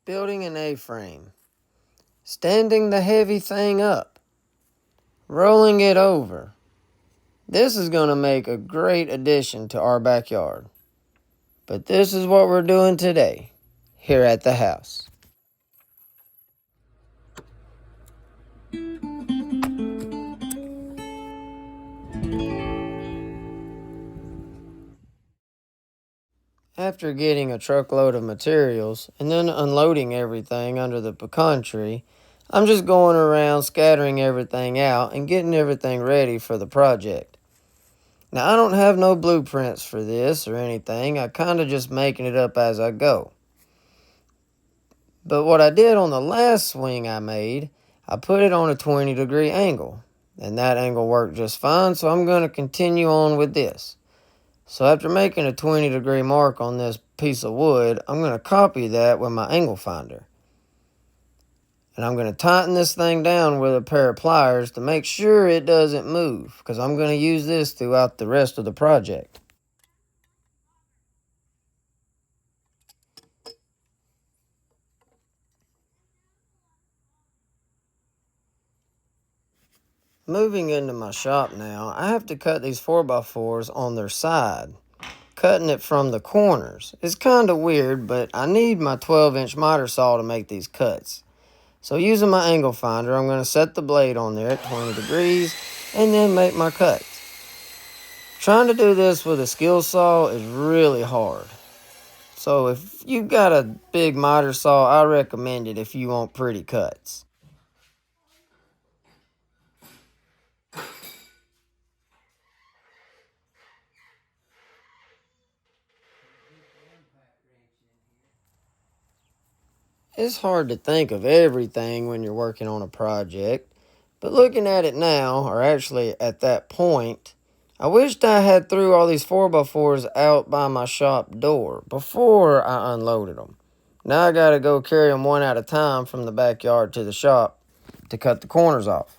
Building an A-frame. Standing the heavy thing up. Rolling it over. This is going to make a great addition to our backyard. But this is what we're doing today, here at the house. After getting a truckload of materials and then unloading everything under the pecan tree, I'm just going around scattering everything out and getting everything ready for the project. Now, I don't have no blueprints for this or anything. I kind of just making it up as I go. But what I did on the last swing I made, I put it on a 20-degree angle. And that angle worked just fine, so I'm going to continue on with this. So after making a 20-degree mark on this piece of wood, I'm going to copy that with my angle finder. And I'm going to tighten this thing down with a pair of pliers to make sure it doesn't move, because I'm going to use this throughout the rest of the project. Moving into my shop now, I have to cut these 4x4s on their side, cutting it from the corners. It's kind of weird, but I need my 12-inch miter saw to make these cuts. So using my angle finder, I'm going to set the blade on there at 20 degrees and then make my cuts. Trying to do this with a skill saw is really hard. So if you've got a big miter saw, I recommend it if you want pretty cuts. It's hard to think of everything when you're working on a project, but looking at it now, or actually at that point, I wished I had threw all these 4x4s out by my shop door before I unloaded them. Now I gotta go carry them one at a time from the backyard to the shop to cut the corners off.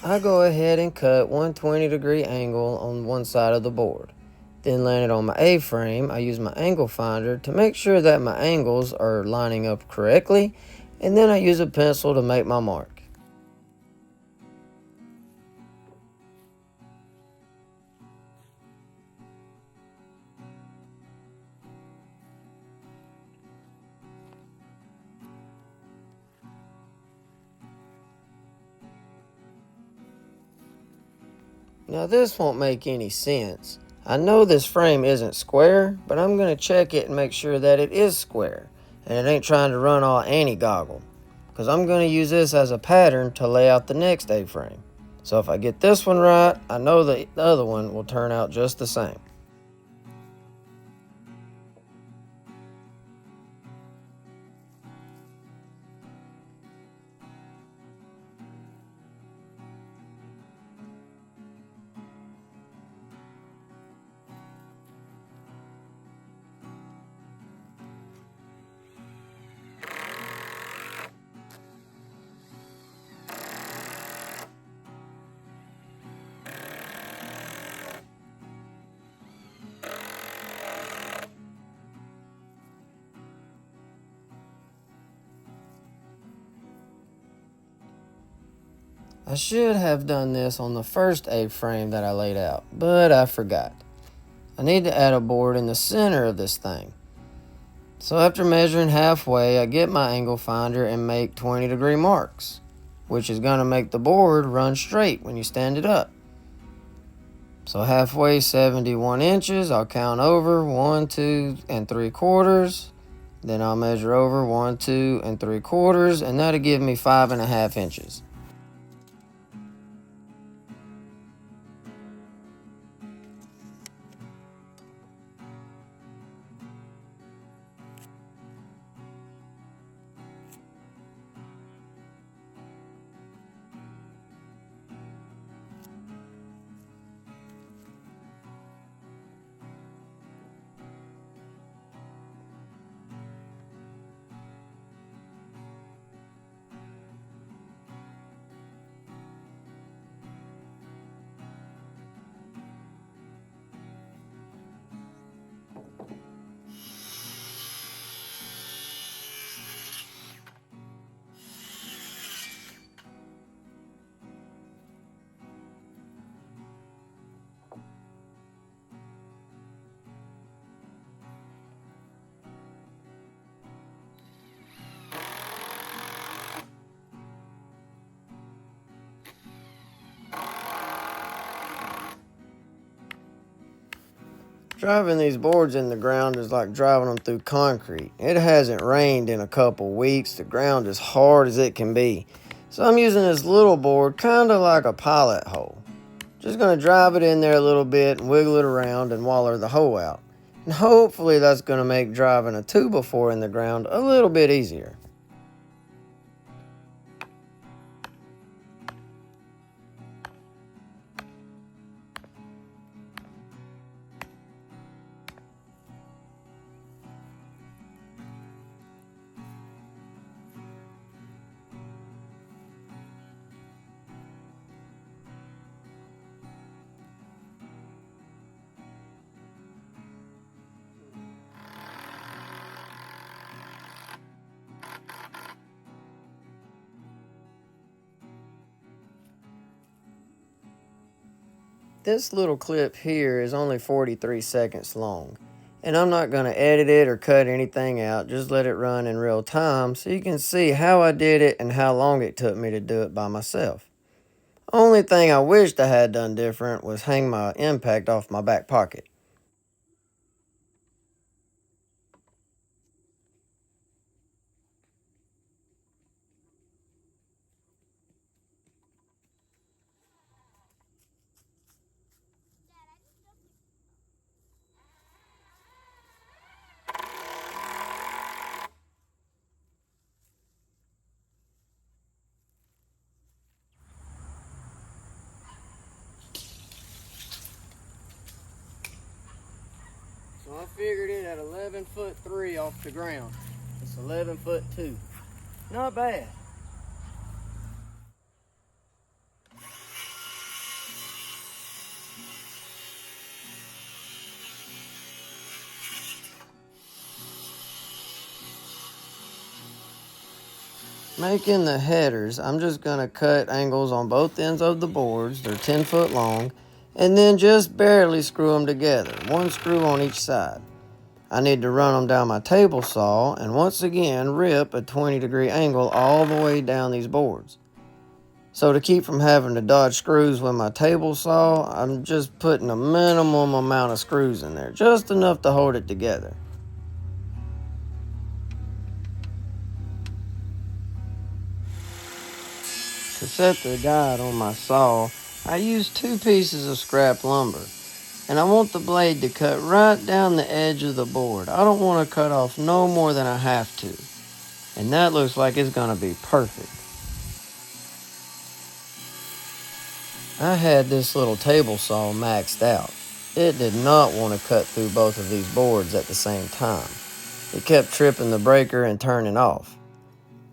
I go ahead and cut one 20-degree angle on one side of the board. Then laying it on my A-frame, I use my angle finder to make sure that my angles are lining up correctly, and then I use a pencil to make my mark. Now this won't make any sense. I know this frame isn't square, but I'm going to check it and make sure that it is square, and it ain't trying to run all anti-goggle, because I'm going to use this as a pattern to lay out the next A-frame. So if I get this one right, I know the other one will turn out just the same. I should have done this on the first A-frame that I laid out, but I forgot. I need to add a board in the center of this thing. So after measuring halfway, I get my angle finder and make 20-degree marks, which is going to make the board run straight when you stand it up. So halfway, 71 inches, I'll count over 1, 2, and 3/4. Then I'll measure over 1, 2, and 3/4, and that'll give me 5.5 inches. Driving these boards in the ground is like driving them through concrete. It hasn't rained in a couple weeks. The ground is hard as it can be. So I'm using this little board kind of like a pilot hole. Just going to drive it in there a little bit and wiggle it around and waller the hole out. And hopefully that's going to make driving a 2x4 in the ground a little bit easier. This little clip here is only 43 seconds long, and I'm not going to edit it or cut anything out, just let it run in real time so you can see how I did it and how long it took me to do it by myself. Only thing I wished I had done different was hang my impact off my back pocket. So I figured it at 11'3" off the ground. It's 11'2". Not bad. Making the headers, I'm just going to cut angles on both ends of the boards. They're 10 foot long, and then just barely screw them together, one screw on each side. I need to run them down my table saw and once again rip a 20-degree angle all the way down these boards. So to keep from having to dodge screws with my table saw, I'm just putting a minimum amount of screws in there, just enough to hold it together. To set the guide on my saw, I use 2 pieces of scrap lumber. And I want the blade to cut right down the edge of the board. I don't want to cut off no more than I have to. And that looks like it's going to be perfect. I had this little table saw maxed out. It did not want to cut through both of these boards at the same time. It kept tripping the breaker and turning off.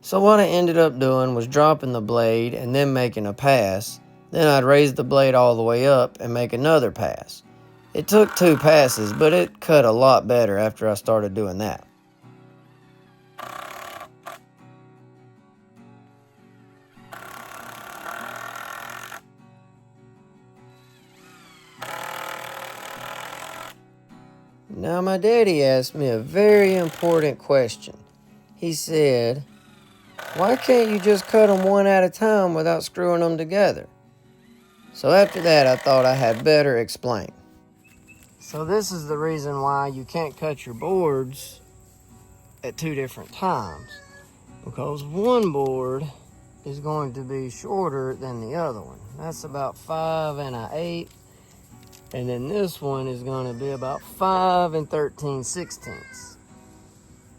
So what I ended up doing was dropping the blade and then making a pass. Then I'd raise the blade all the way up and make another pass. It took 2 passes, but it cut a lot better after I started doing that. Now my daddy asked me a very important question. He said, "Why can't you just cut them one at a time without screwing them together?" So after that, I thought I had better explain. So this is the reason why you can't cut your boards at two different times. Because one board is going to be shorter than the other one. That's about 5 1/8. And then this one is going to be about 5 13/16.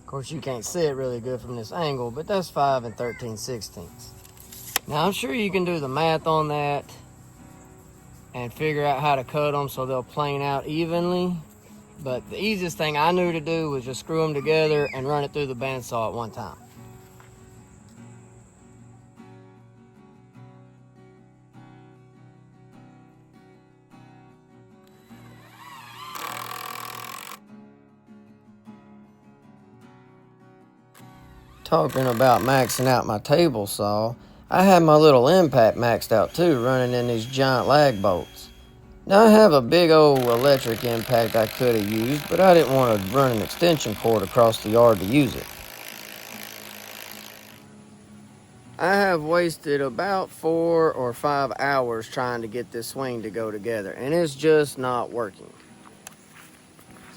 Of course, you can't see it really good from this angle, but that's 5 13/16. Now, I'm sure you can do the math on that and figure out how to cut them so they'll plane out evenly. But the easiest thing I knew to do was just screw them together and run it through the bandsaw at one time. Talking about maxing out my table saw, I had my little impact maxed out too, running in these giant lag bolts. Now I have a big old electric impact I could have used, but I didn't want to run an extension cord across the yard to use it. I have wasted about 4 or 5 hours trying to get this swing to go together, and it's just not working.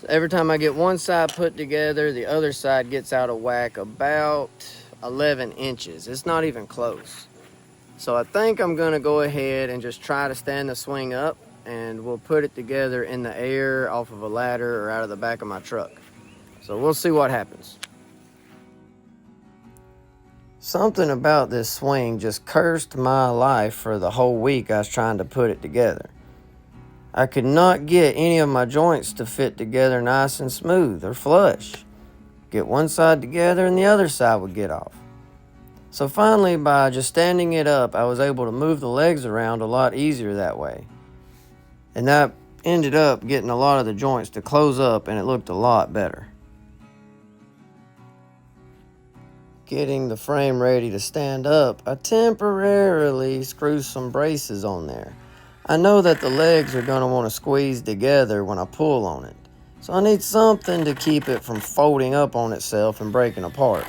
So every time I get one side put together, the other side gets out of whack about 11 inches. It's not even close. So I think I'm gonna go ahead and just try to stand the swing up, and we'll put it together in the air off of a ladder or out of the back of my truck. So we'll see what happens. Something about this swing just cursed my life for the whole week I was trying to put it together. I could not get any of my joints to fit together nice and smooth or flush. Get one side together and the other side would get off. So finally, by just standing it up, I was able to move the legs around a lot easier that way. And that ended up getting a lot of the joints to close up, and it looked a lot better. Getting the frame ready to stand up, I temporarily screwed some braces on there. I know that the legs are going to want to squeeze together when I pull on it, so I need something to keep it from folding up on itself and breaking apart.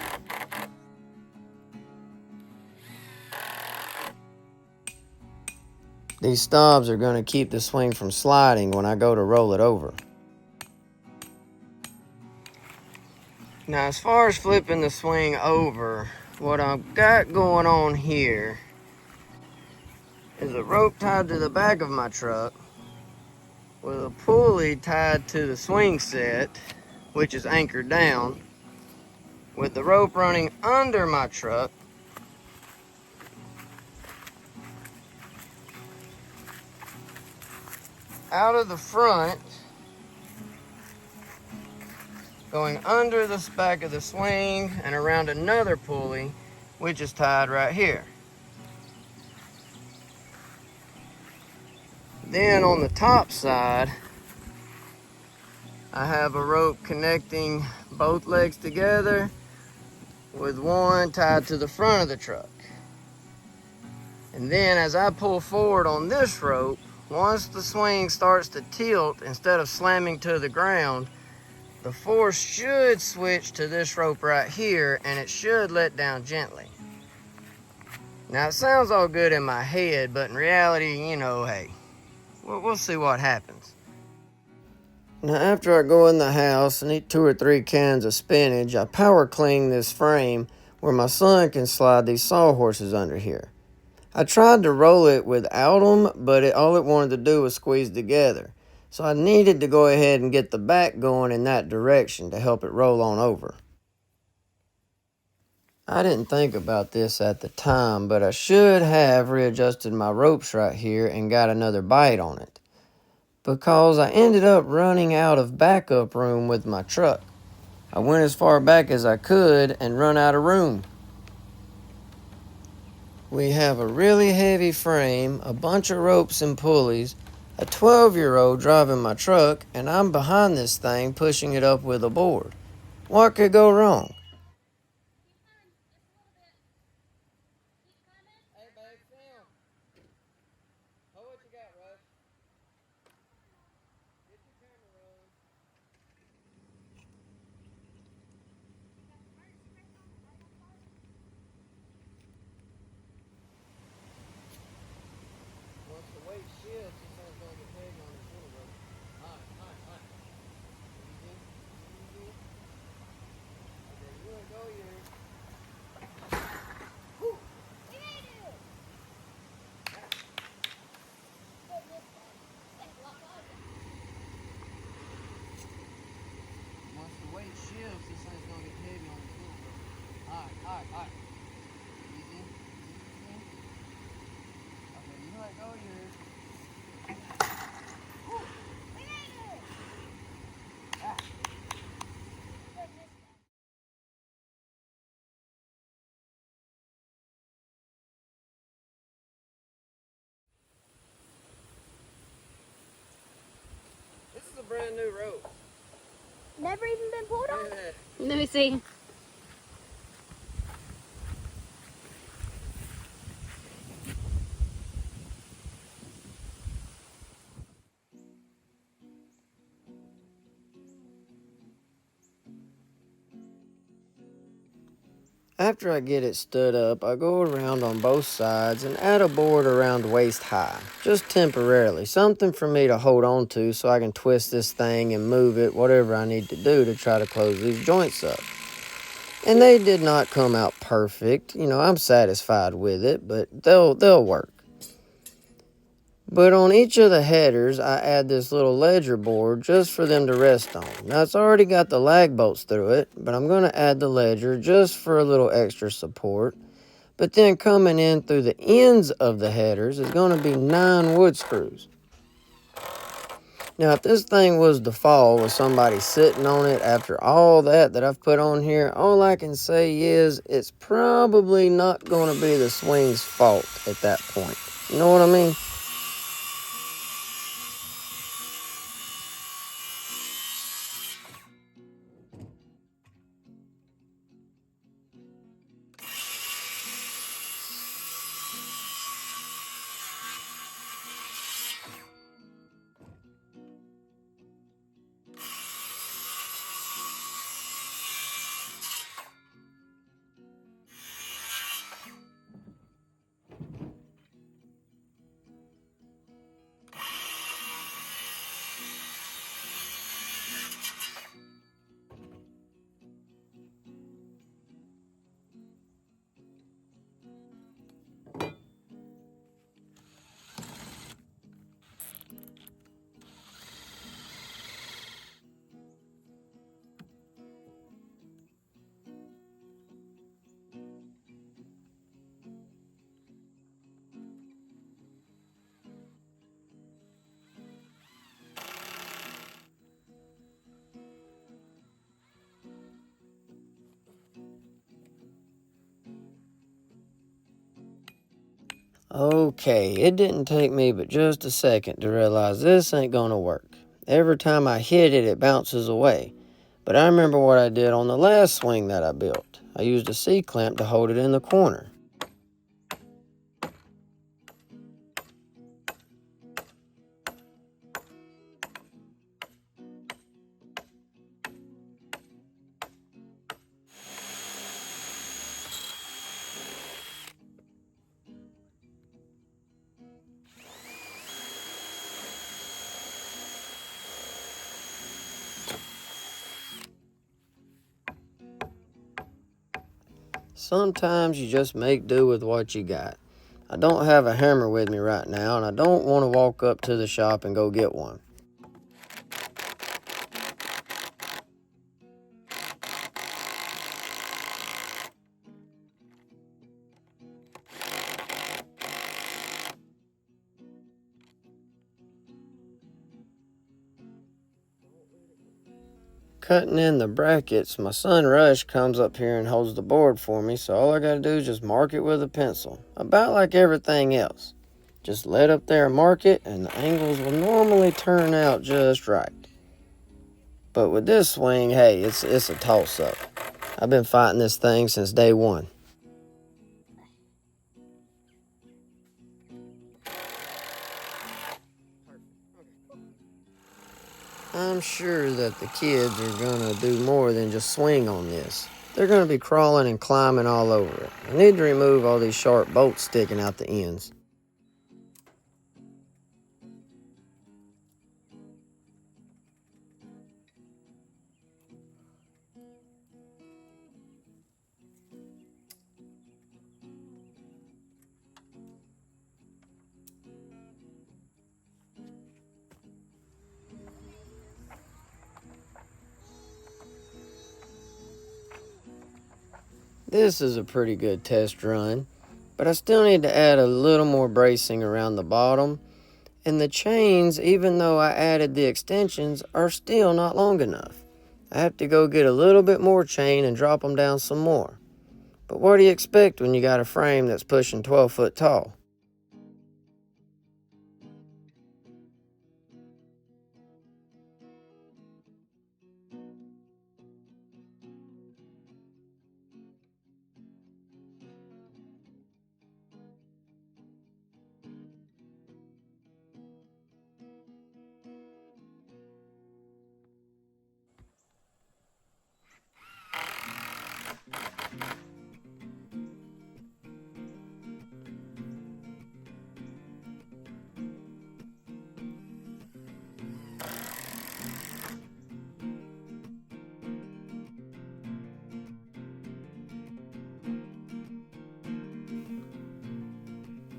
These stobs are going to keep the swing from sliding when I go to roll it over. Now, as far as flipping the swing over, what I've got going on here is a rope tied to the back of my truck with a pulley tied to the swing set, which is anchored down, with the rope running under my truck out of the front, going under the back of the swing and around another pulley, which is tied right here. Then on the top side, I have a rope connecting both legs together with one tied to the front of the truck. And then as I pull forward on this rope, once the swing starts to tilt, instead of slamming to the ground, the force should switch to this rope right here, and it should let down gently. Now, it sounds all good in my head, but in reality, hey, we'll see what happens. Now, after I go in the house and eat 2 or 3 cans of spinach, I power clean this frame where my son can slide these sawhorses under here. I tried to roll it without them, but all it wanted to do was squeeze together. So I needed to go ahead and get the back going in that direction to help it roll on over. I didn't think about this at the time, but I should have readjusted my ropes right here and got another bite on it, because I ended up running out of backup room with my truck. I went as far back as I could and run out of room. We have a really heavy frame, a bunch of ropes and pulleys, a 12-year-old driving my truck, and I'm behind this thing pushing it up with a board. What could go wrong? Hey, babe, film. Oh, what you got, Russ? Get your camera rolling. weight shifts, this thing's gonna get heavy on the tool. Alright. Easy. Okay, you let go of yours. This is a brand new rope. Never even been pulled on? Yeah. Let me see. After I get it stood up, I go around on both sides and add a board around waist high, just temporarily, something for me to hold on to so I can twist this thing and move it, whatever I need to do to try to close these joints up. And they did not come out perfect. You know, I'm satisfied with it, but they'll work. But on each of the headers, I add this little ledger board just for them to rest on. Now, it's already got the lag bolts through it, but I'm going to add the ledger just for a little extra support. But then coming in through the ends of the headers is going to be 9 wood screws. Now, if this thing was to fall with somebody sitting on it after all that I've put on here, all I can say is it's probably not going to be the swing's fault at that point. You know what I mean? Okay, it didn't take me but just a second to realize this ain't gonna work. Every time I hit it, it bounces away. But I remember what I did on the last swing that I built. I used a C-clamp to hold it in the corner. Sometimes you just make do with what you got. I don't have a hammer with me right now, and I don't want to walk up to the shop and go get one. Cutting in the brackets, my son Rush comes up here and holds the board for me, so all I gotta do is just mark it with a pencil, about like everything else. Just let up there and mark it, and the angles will normally turn out just right. But with this swing, hey, it's a toss-up. I've been fighting this thing since day one. I'm sure that the kids are gonna do more than just swing on this. They're gonna be crawling and climbing all over it. I need to remove all these sharp bolts sticking out the ends. This is a pretty good test run, but I still need to add a little more bracing around the bottom, and the chains, even though I added the extensions, are still not long enough. I have to go get a little bit more chain and drop them down some more. But what do you expect when you got a frame that's pushing 12 foot tall?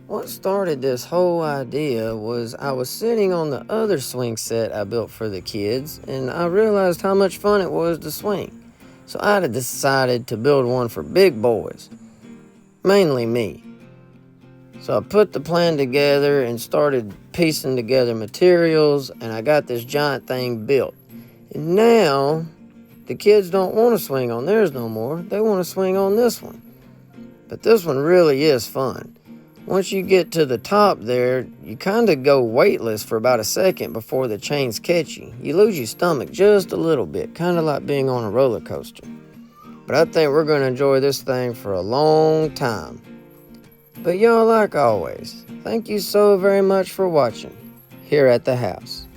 What started this whole idea was I was sitting on the other swing set I built for the kids, and I realized how much fun it was to swing. So I decided to build one for big boys, mainly me. So I put the plan together and started piecing together materials, and I got this giant thing built. And now, the kids don't want to swing on theirs no more. They want to swing on this one. But this one really is fun. Once you get to the top there, you kind of go weightless for about a second before the chains catch you. You lose your stomach just a little bit, kind of like being on a roller coaster. But I think we're going to enjoy this thing for a long time. But y'all, like always, thank you so very much for watching here at the house.